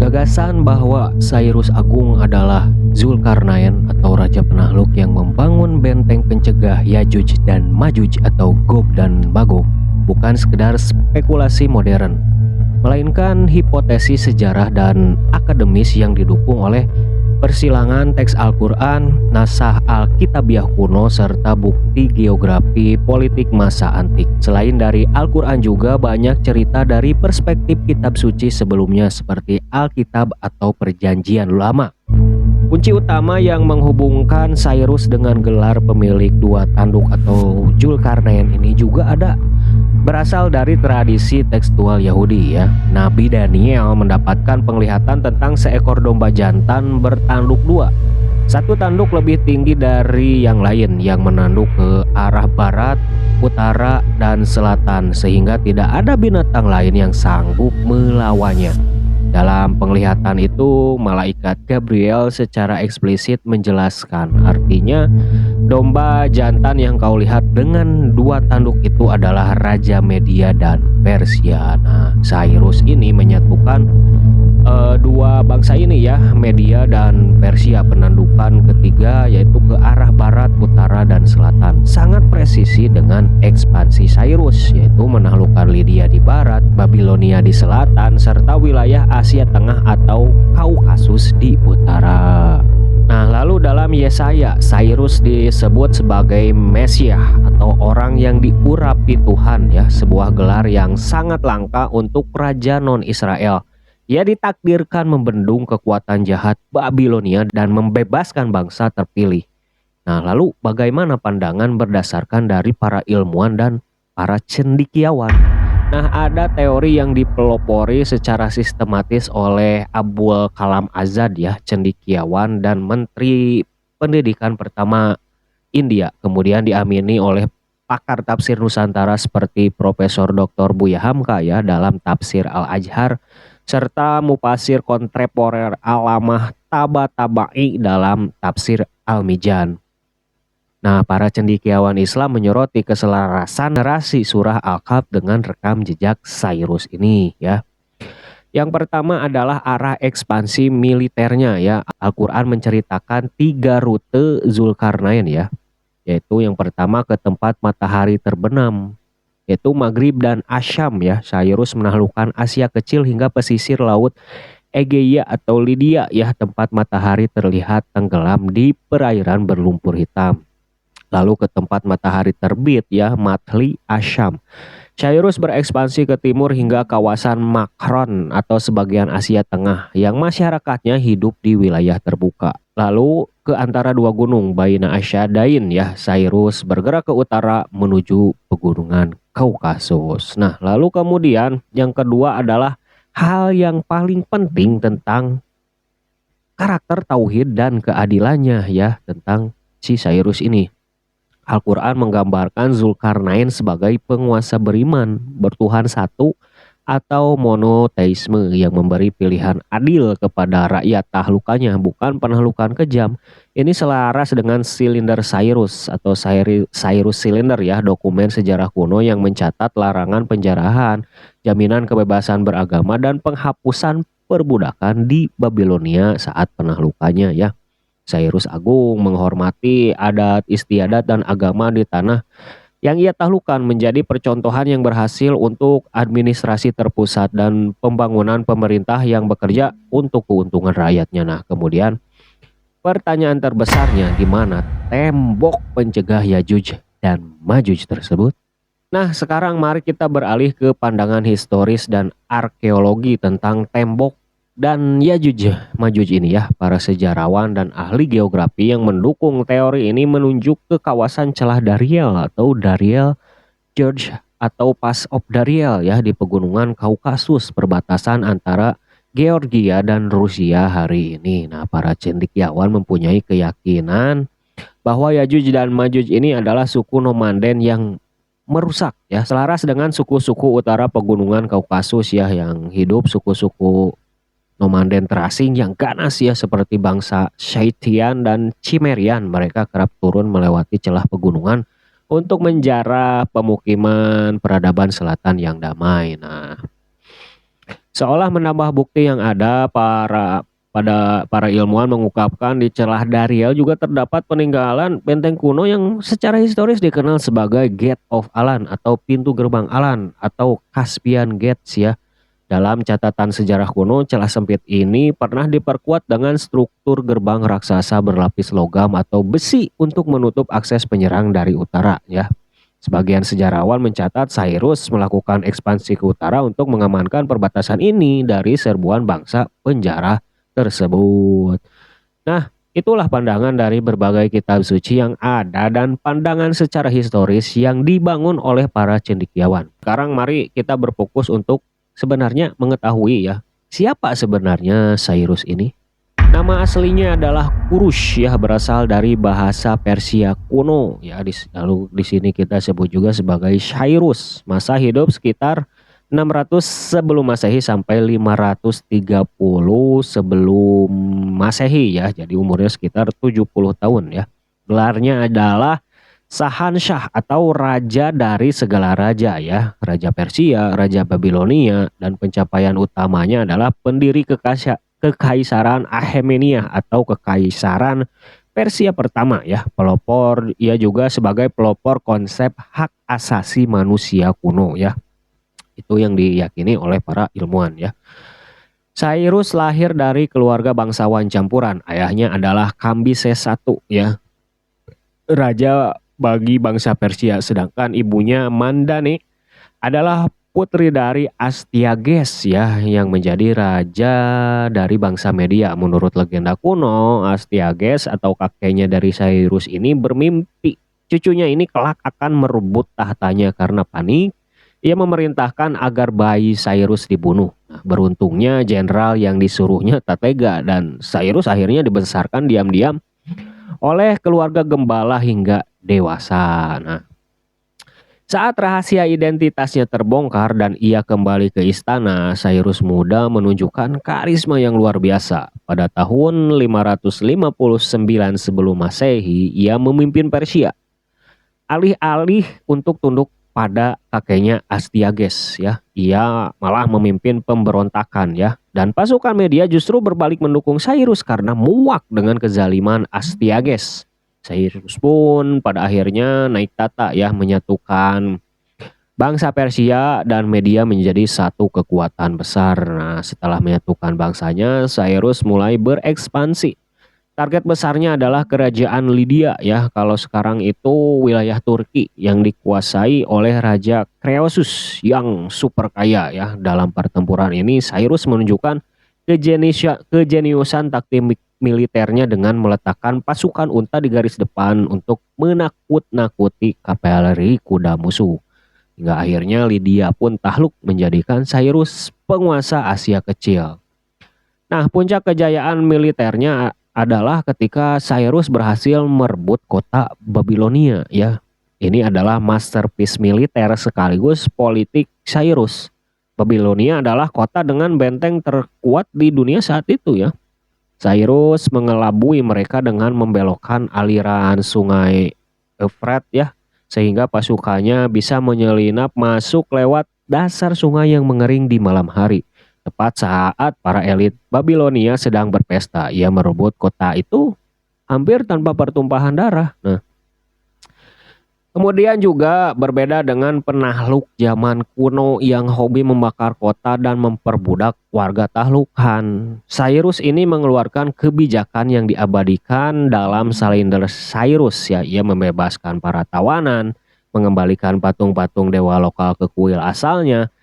Gagasan bahwa Cyrus Agung adalah Zulkarnain atau Raja Penakluk yang membangun benteng pencegah Yajuj dan Majuj atau Gog dan Magog bukan sekedar spekulasi modern, melainkan hipotesis sejarah dan akademis yang didukung oleh persilangan teks Al-Quran, nasah Alkitabiah kuno, serta bukti geografi politik masa antik. Selain dari Al-Quran juga banyak cerita dari perspektif kitab suci sebelumnya seperti Alkitab atau Perjanjian Lama. Kunci utama yang menghubungkan Cyrus dengan gelar pemilik dua tanduk atau Zulkarnain ini juga berasal dari tradisi tekstual Yahudi ya. Nabi Daniel mendapatkan penglihatan tentang seekor domba jantan bertanduk dua. Satu tanduk lebih tinggi dari yang lain yang menanduk ke arah barat, utara, dan selatan sehingga tidak ada binatang lain yang sanggup melawannya. Dalam penglihatan itu, malaikat Gabriel secara eksplisit menjelaskan, artinya domba jantan yang kau lihat dengan dua tanduk itu adalah Raja Media dan Persia. Nah, Cyrus ini menyatukan dua bangsa ini ya, Media dan Persia. Penandukan ketiga yaitu ke arah barat, utara, dan selatan sangat presisi dengan ekspansi Cyrus, yaitu menaklukkan Lydia di barat, Babilonia di selatan, serta wilayah Asia Tengah atau Kaukasus di utara. Nah, lalu dalam Yesaya, Cyrus disebut sebagai Mesiah atau orang yang diurapi Tuhan ya, sebuah gelar yang sangat langka untuk raja non-Israel. Ia ditakdirkan membendung kekuatan jahat Babilonia dan membebaskan bangsa terpilih. Nah, lalu bagaimana pandangan berdasarkan dari para ilmuwan dan para cendekiawan? Nah, ada teori yang dipelopori secara sistematis oleh Abul Kalam Azad ya, cendekiawan dan Menteri Pendidikan pertama India. Kemudian diamini oleh pakar tafsir Nusantara seperti Profesor Dr. Buya Hamka ya dalam Tafsir Al-Ajhar, serta mufasir kontemporer Alamah Tabatabai dalam Tafsir Al-Mizan. Nah, para cendekiawan Islam menyoroti keselarasan narasi surah Al-Kahf dengan rekam jejak Cyrus ini ya. Yang pertama adalah arah ekspansi militernya ya. Al-Quran menceritakan 3 rute Zulkarnain ya, yaitu yang pertama ke tempat matahari terbenam, yaitu Maghrib dan Asyam ya. Cyrus menaklukkan Asia Kecil hingga pesisir laut Egeia atau Lydia ya, tempat matahari terlihat tenggelam di perairan berlumpur hitam. Lalu ke tempat matahari terbit ya, Mathli Asyam. Cyrus berekspansi ke timur hingga kawasan Makron atau sebagian Asia Tengah yang masyarakatnya hidup di wilayah terbuka. Lalu ke antara dua gunung Baina Asyadain ya, Cyrus bergerak ke utara menuju pegunungan Kaukasus. Nah, lalu kemudian yang kedua adalah hal yang paling penting tentang karakter tauhid dan keadilannya ya, tentang si Cyrus ini. Al-Quran menggambarkan Zulkarnain sebagai penguasa beriman, bertuhan satu atau monoteisme yang memberi pilihan adil kepada rakyat tahlukannya, bukan penahlukan kejam. Ini selaras dengan silinder Cyrus atau Cyrus Cylinder ya, dokumen sejarah kuno yang mencatat larangan penjarahan, jaminan kebebasan beragama, dan penghapusan perbudakan di Babilonia saat penahlukannya ya. Cyrus Agung menghormati adat istiadat dan agama di tanah yang ia taklukkan, menjadi percontohan yang berhasil untuk administrasi terpusat dan pembangunan pemerintah yang bekerja untuk keuntungan rakyatnya. Nah, kemudian pertanyaan terbesarnya, di mana tembok pencegah Yajuj dan Majuj tersebut? Nah, sekarang mari kita beralih ke pandangan historis dan arkeologi tentang tembok dan Yajuj Majuj ini ya. Para sejarawan dan ahli geografi yang mendukung teori ini menunjuk ke kawasan celah Dariel atau Dariel Gorge atau Pass of Dariel ya, di pegunungan Kaukasus, perbatasan antara Georgia dan Rusia hari ini. Nah, para cendekiawan mempunyai keyakinan bahwa Yajuj dan Majuj ini adalah suku nomaden yang merusak ya, selaras dengan suku-suku utara pegunungan Kaukasus ya, yang hidup suku-suku nomaden terasing yang ganas ya, seperti bangsa Scythian dan Cimmerian. Mereka kerap turun melewati celah pegunungan untuk menjara pemukiman peradaban selatan yang damai. Nah, Seolah menambah bukti yang ada, para ilmuwan mengungkapkan di celah Dariel juga terdapat peninggalan benteng kuno yang secara historis dikenal sebagai Gate of Alan atau pintu gerbang Alan atau Caspian Gates ya. Dalam catatan sejarah kuno, celah sempit ini pernah diperkuat dengan struktur gerbang raksasa berlapis logam atau besi untuk menutup akses penyerang dari utara ya. Sebagian sejarawan mencatat Cyrus melakukan ekspansi ke utara untuk mengamankan perbatasan ini dari serbuan bangsa penjara tersebut. Nah, itulah pandangan dari berbagai kitab suci yang ada dan pandangan secara historis yang dibangun oleh para cendekiawan. Sekarang mari kita berfokus untuk sebenarnya mengetahui ya, siapa sebenarnya Cyrus ini? Nama aslinya adalah Kurush ya, berasal dari bahasa Persia kuno ya. Lalu di sini kita sebut juga sebagai Cyrus. Masa hidup sekitar 600 sebelum Masehi sampai 530 sebelum Masehi ya. Jadi umurnya sekitar 70 tahun ya. Gelarnya adalah Sahanshah atau raja dari segala raja ya. Raja Persia, raja Babilonia, dan pencapaian utamanya adalah pendiri Kekaisaran Akhemenia atau Kekaisaran Persia pertama ya. Pelopor, ia juga sebagai pelopor konsep hak asasi manusia kuno ya. Itu yang diyakini oleh para ilmuwan ya. Cyrus lahir dari keluarga bangsawan campuran. Ayahnya adalah Kambises I ya, raja bagi bangsa Persia, sedangkan ibunya Mandane adalah putri dari Astyages ya, yang menjadi raja dari bangsa Media. Menurut legenda kuno, Astyages atau kakeknya dari Cyrus ini bermimpi cucunya ini kelak akan merebut tahtanya. Karena panik, ia memerintahkan agar bayi Cyrus dibunuh. Nah, beruntungnya jenderal yang disuruhnya tak tega dan Cyrus akhirnya dibesarkan diam-diam oleh keluarga gembala hingga dewasa. Nah, saat rahasia identitasnya terbongkar dan ia kembali ke istana, Cyrus muda menunjukkan karisma yang luar biasa. Pada tahun 559 sebelum Masehi, ia memimpin Persia. Alih-alih untuk tunduk pada kakeknya Astyages ya, ia malah memimpin pemberontakan ya. Dan pasukan Media justru berbalik mendukung Cyrus karena muak dengan kezaliman Astyages. Cyrus pun pada akhirnya naik tahta ya, menyatukan bangsa Persia dan Media menjadi satu kekuatan besar. Nah, setelah menyatukan bangsanya, Cyrus mulai berekspansi. Target besarnya adalah kerajaan Lydia ya. Kalau sekarang itu wilayah Turki yang dikuasai oleh Raja Croesus yang super kaya ya. Dalam pertempuran ini Cyrus menunjukkan kejeniusan taktik militernya dengan meletakkan pasukan unta di garis depan untuk menakut-nakuti kavaleri kuda musuh. Hingga akhirnya Lydia pun takluk menjadikan Cyrus penguasa Asia Kecil. Nah, puncak kejayaan militernya adalah ketika Cyrus berhasil merebut kota Babilonia ya. Ini adalah masterpiece militer sekaligus politik Cyrus. Babilonia adalah kota dengan benteng terkuat di dunia saat itu ya. Cyrus mengelabui mereka dengan membelokkan aliran sungai Efrat ya, sehingga pasukannya bisa menyelinap masuk lewat dasar sungai yang mengering di malam hari. Tepat saat para elit Babilonia sedang berpesta, ia merebut kota itu hampir tanpa pertumpahan darah. Nah, kemudian juga berbeda dengan penakluk zaman kuno yang hobi membakar kota dan memperbudak warga tahlukan. Cyrus ini mengeluarkan kebijakan yang diabadikan dalam Kalender Cyrus ya. Ia membebaskan para tawanan, mengembalikan patung-patung dewa lokal ke kuil asalnya.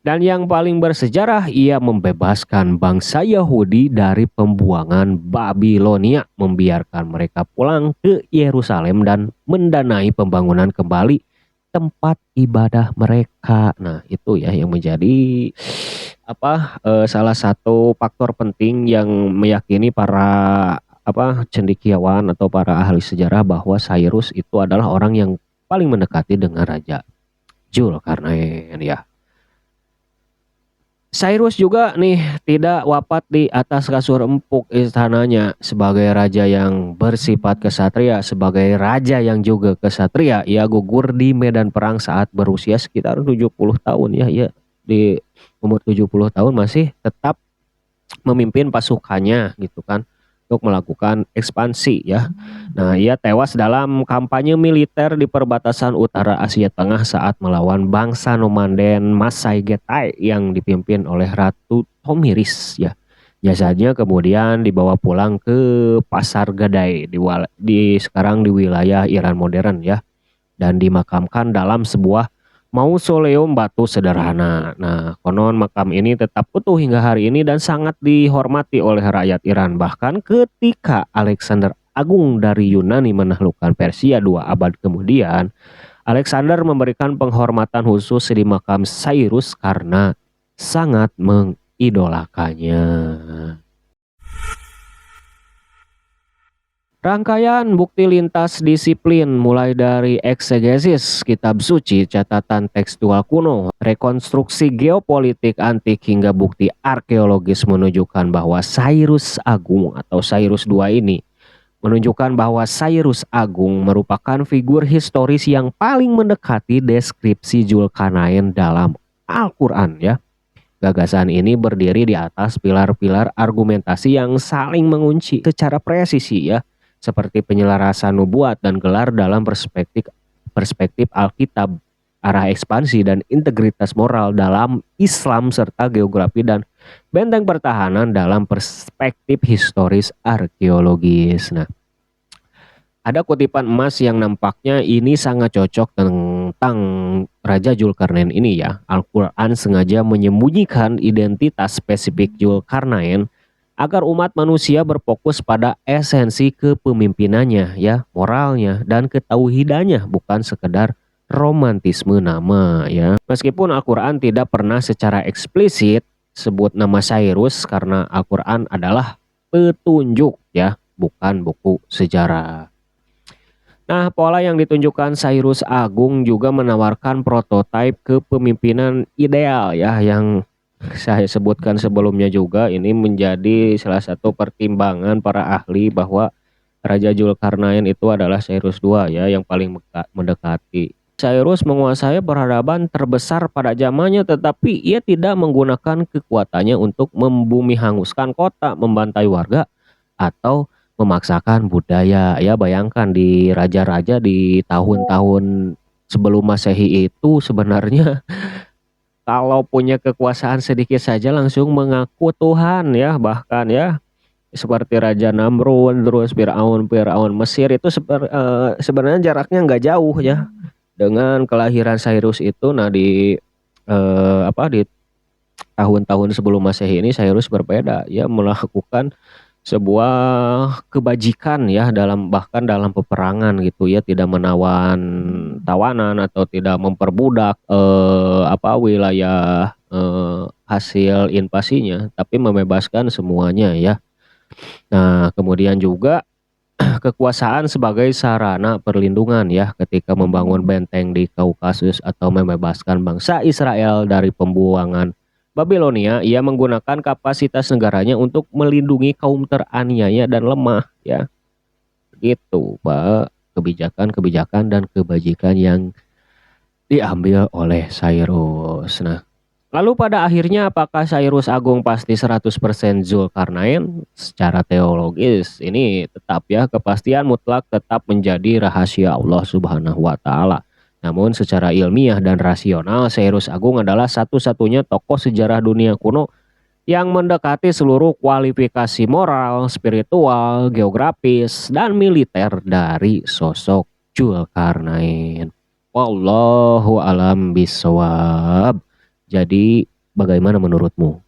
Dan yang paling bersejarah, ia membebaskan bangsa Yahudi dari pembuangan Babilonia, membiarkan mereka pulang ke Yerusalem dan mendanai pembangunan kembali tempat ibadah mereka. Nah, itu ya yang menjadi salah satu faktor penting yang meyakini para cendekiawan atau para ahli sejarah bahwa Cyrus itu adalah orang yang paling mendekati dengan Raja Zulkarnain ya. Cyrus juga nih tidak wafat di atas kasur empuk istananya. Sebagai raja yang bersifat kesatria, sebagai raja yang juga kesatria, ia gugur di medan perang saat berusia sekitar 70 tahun ya. Ia umur 70 tahun masih tetap memimpin pasukannya gitu kan untuk melakukan ekspansi ya. Nah, ia tewas dalam kampanye militer di perbatasan utara Asia Tengah saat melawan bangsa nomaden Masai Getai yang dipimpin oleh Ratu Tomiris ya. Jasadnya kemudian dibawa pulang ke Pasar Gadai sekarang di wilayah Iran modern ya, dan dimakamkan dalam sebuah mausoleum batu sederhana. Nah, konon makam ini tetap utuh hingga hari ini dan sangat dihormati oleh rakyat Iran. Bahkan ketika Alexander Agung dari Yunani menaklukkan Persia 2 abad kemudian, Alexander memberikan penghormatan khusus di makam Cyrus karena sangat mengidolakannya. Rangkaian bukti lintas disiplin mulai dari eksegesis kitab suci, catatan tekstual kuno, rekonstruksi geopolitik antik hingga bukti arkeologis menunjukkan bahwa Cyrus Agung atau Cyrus II ini menunjukkan bahwa Cyrus Agung merupakan figur historis yang paling mendekati deskripsi Zulkarnain dalam Al-Quran ya. Gagasan ini berdiri di atas pilar-pilar argumentasi yang saling mengunci secara presisi ya, seperti penyelarasan nubuat dan gelar dalam perspektif Alkitab, arah ekspansi dan integritas moral dalam Islam, serta geografi dan benteng pertahanan dalam perspektif historis arkeologis. Nah, ada kutipan emas yang nampaknya ini sangat cocok tentang Raja Zulkarnain ini ya. Al-Quran sengaja menyembunyikan identitas spesifik Zulkarnain agar umat manusia berfokus pada esensi kepemimpinannya ya, moralnya dan ketauhidannya, bukan sekedar romantisme nama ya. Meskipun Al-Quran tidak pernah secara eksplisit sebut nama Cyrus karena Al-Quran adalah petunjuk ya, bukan buku sejarah. Nah, pola yang ditunjukkan Cyrus Agung juga menawarkan prototipe kepemimpinan ideal ya, yang saya sebutkan sebelumnya juga. Ini menjadi salah satu pertimbangan para ahli bahwa Raja Zulkarnain itu adalah Cyrus II ya, yang paling mendekati. Cyrus menguasai peradaban terbesar pada zamannya, tetapi ia tidak menggunakan kekuatannya untuk membumi hanguskan kota, membantai warga, atau memaksakan budaya ya. Bayangkan di raja-raja di tahun-tahun sebelum Masehi itu sebenarnya kalau punya kekuasaan sedikit saja langsung mengaku Tuhan ya, bahkan ya seperti Raja Namrud, terus Firaun Mesir itu sebenarnya jaraknya nggak jauh ya dengan kelahiran Cyrus itu. Nah, di di tahun-tahun sebelum Masehi ini Cyrus berbeda ya, melakukan sebuah kebajikan ya, bahkan dalam peperangan gitu ya, tidak menawan tawanan atau tidak memperbudak wilayah hasil invasinya, tapi membebaskan semuanya ya. Nah, kemudian juga kekuasaan sebagai sarana perlindungan ya, ketika membangun benteng di Kaukasus atau membebaskan bangsa Israel dari pembuangan Babilonia, ia menggunakan kapasitas negaranya untuk melindungi kaum teraniaya dan lemah ya. Gitu, Pak, kebijakan-kebijakan dan kebajikan yang diambil oleh Cyrus. Nah, lalu pada akhirnya apakah Cyrus Agung pasti 100% Zulkarnain? Secara teologis ini tetap ya, kepastian mutlak tetap menjadi rahasia Allah Subhanahu wa taala. Namun secara ilmiah dan rasional, Cyrus Agung adalah satu-satunya tokoh sejarah dunia kuno yang mendekati seluruh kualifikasi moral, spiritual, geografis, dan militer dari sosok Zulkarnain. Wallahu alam bisawab. Jadi bagaimana menurutmu?